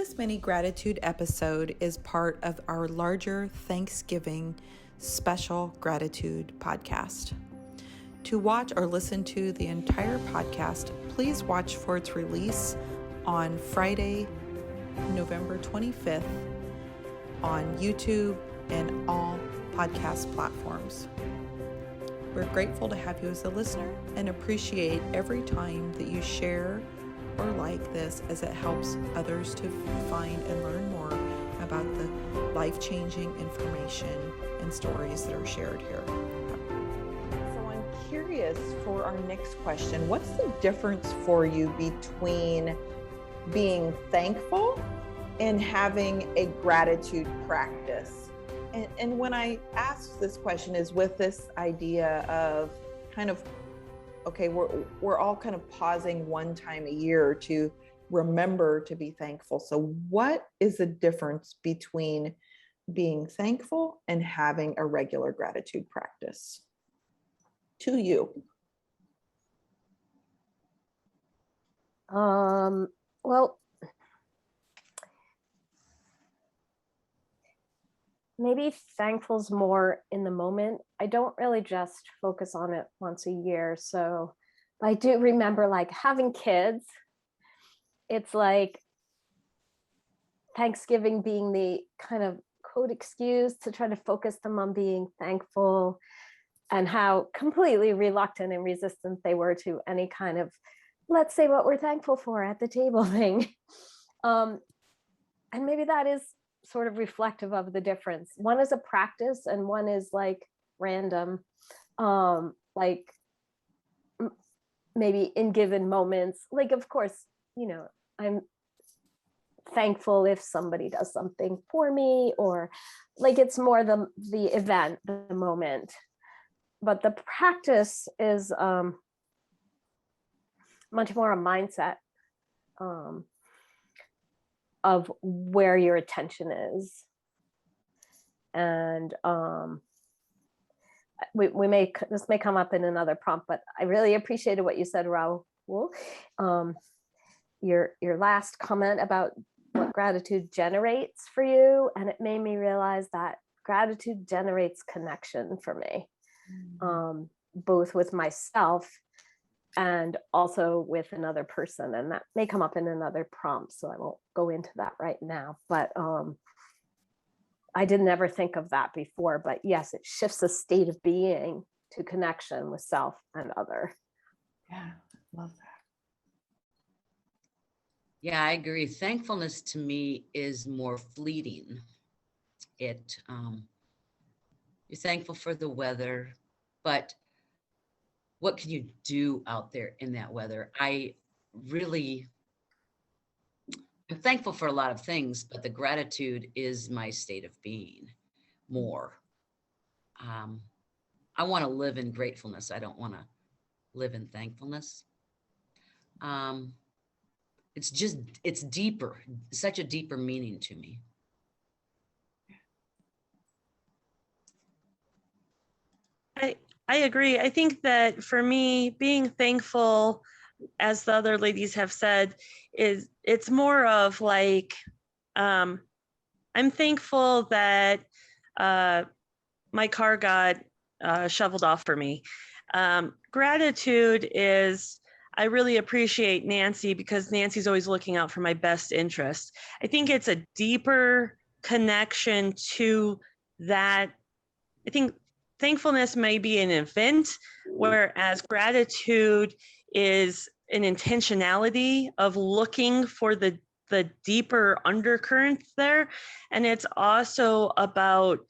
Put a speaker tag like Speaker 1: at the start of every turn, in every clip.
Speaker 1: This mini gratitude episode is part of our larger Thanksgiving special gratitude podcast. To watch or listen to the entire podcast, please watch for its release on Friday, November 25th on YouTube and all podcast platforms. We're grateful to have you as a listener and appreciate every time that you share or like this, as it helps others to find and learn more about the life-changing information and stories that are shared here. So I'm curious for our next question, what's the difference for you between being thankful and having a gratitude practice? And when I ask this question is with this idea of kind of, okay, we're all kind of pausing one time a year to remember to be thankful. So what is the difference between being thankful and having a regular gratitude practice to you?
Speaker 2: Well, maybe thankful's more in the moment. I don't really just focus on it once a year. So I do remember like having kids. It's like Thanksgiving being the kind of quote excuse to try to focus them on being thankful, and how completely reluctant and resistant they were to any kind of, let's say what we're thankful for at the table thing. And maybe that is sort of reflective of the difference. One is a practice and one is like random, like maybe in given moments. Like, of course, you know, I'm thankful if somebody does something for me, or like it's more the event, the moment. But the practice is much more a mindset of where your attention is. And this may come up in another prompt, but I really appreciated what you said, Raul. Your last comment about what gratitude generates for you, and it made me realize that gratitude generates connection for me, both with myself and also with another person. And that may come up in another prompt, so I won't go into that right now. But I didn't ever think of that before. But yes, it shifts the state of being to connection with self and other.
Speaker 1: Yeah, love that.
Speaker 3: Yeah, I agree. Thankfulness to me is more fleeting. You're thankful for the weather, but what can you do out there in that weather? I'm thankful for a lot of things, but the gratitude is my state of being more. I want to live in gratefulness. I don't want to live in thankfulness. It's deeper, such a deeper meaning to me.
Speaker 4: I agree. I think that for me, being thankful, as the other ladies have said, it's more of like, I'm thankful that my car got shoveled off for me. Gratitude is, I really appreciate Nancy because Nancy's always looking out for my best interest. I think it's a deeper connection to that. I think thankfulness may be an event, whereas gratitude is an intentionality of looking for the deeper undercurrents there. And it's also about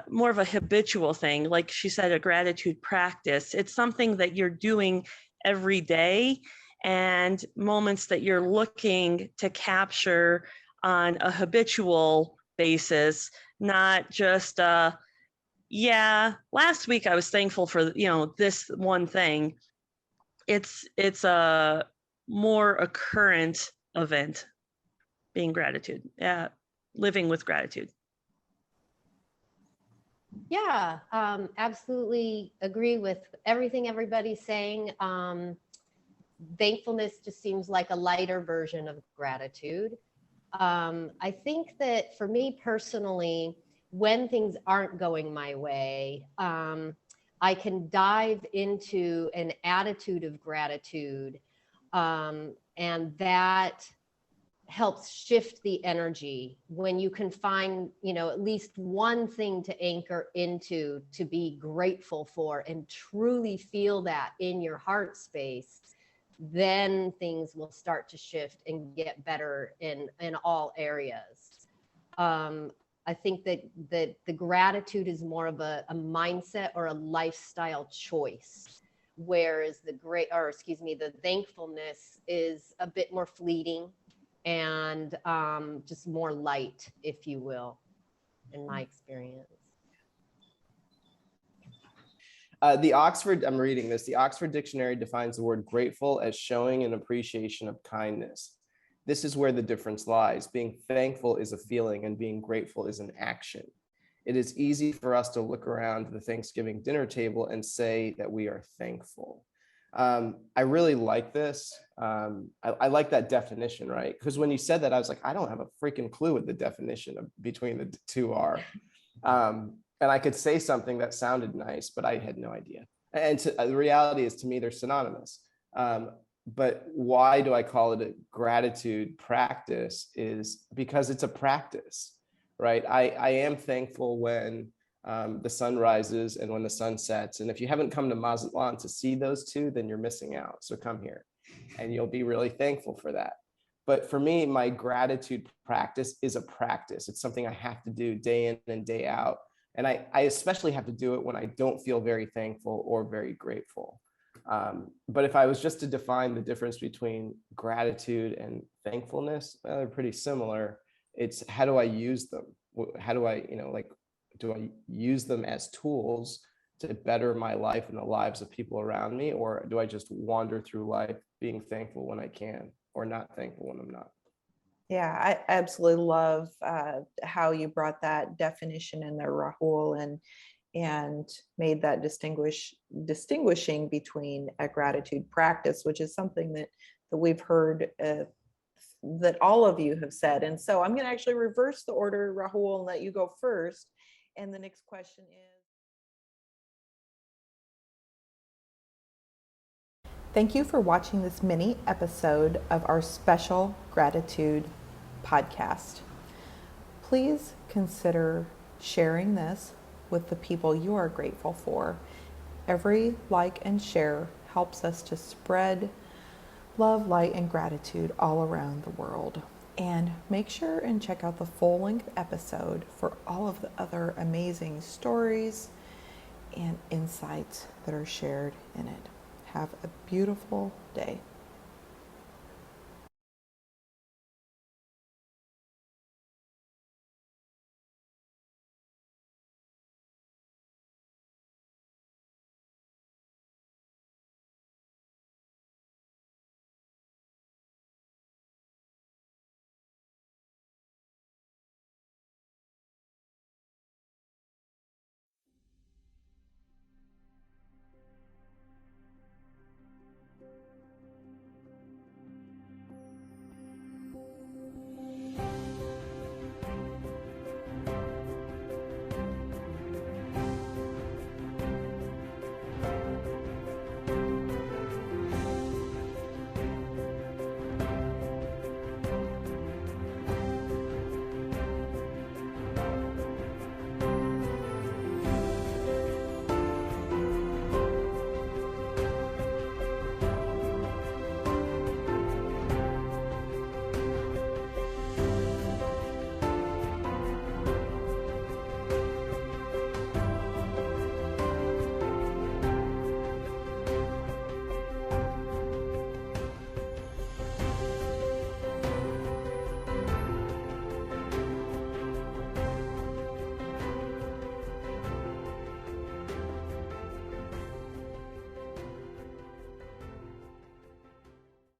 Speaker 4: more of a habitual thing. Like she said, a gratitude practice. It's something that you're doing every day, and moments that you're looking to capture on a habitual basis, not just last week I was thankful for, this one thing. It's a more a current event, being gratitude. Yeah, living with gratitude.
Speaker 5: Yeah, absolutely agree with everything everybody's saying. Thankfulness just seems like a lighter version of gratitude. I think that for me personally, when things aren't going my way, I can dive into an attitude of gratitude, and that helps shift the energy when you can find, at least one thing to anchor into, to be grateful for, and truly feel that in your heart space. Then things will start to shift and get better in all areas. I think that the gratitude is more of a mindset or a lifestyle choice, whereas the thankfulness is a bit more fleeting and just more light, if you will, in my experience.
Speaker 6: I'm reading this. The Oxford Dictionary defines the word grateful as showing an appreciation of kindness. This is where the difference lies. Being thankful is a feeling and being grateful is an action. It is easy for us to look around the Thanksgiving dinner table and say that we are thankful. I really like this. I like that definition, right? Because when you said that, I was like, I don't have a freaking clue what the definition of between the two are. And I could say something that sounded nice, but I had no idea. And the reality is, to me, they're synonymous. But why do I call it a gratitude practice? Is because it's a practice, right? I am thankful when the sun rises and when the sun sets. And if you haven't come to Mazatlan to see those two, then you're missing out. So come here and you'll be really thankful for that. But for me, my gratitude practice is a practice. It's something I have to do day in and day out. And I especially have to do it when I don't feel very thankful or very grateful. But if I was just to define the difference between gratitude and thankfulness, well, they're pretty similar. It's how do I use them? How do I, do I use them as tools to better my life and the lives of people around me? Or do I just wander through life being thankful when I can or not thankful when I'm not?
Speaker 1: Yeah, I absolutely love how you brought that definition in there, Rahul, and made that distinguishing between a gratitude practice, which is something that we've heard that all of you have said. And so I'm going to actually reverse the order, Rahul, and let you go first. And the next question is, thank you for watching this mini episode of our special gratitude podcast. Please consider sharing this with the people you are grateful for. Every like and share helps us to spread love, light, and gratitude all around the world. And make sure and check out the full-length episode for all of the other amazing stories and insights that are shared in it. Have a beautiful day.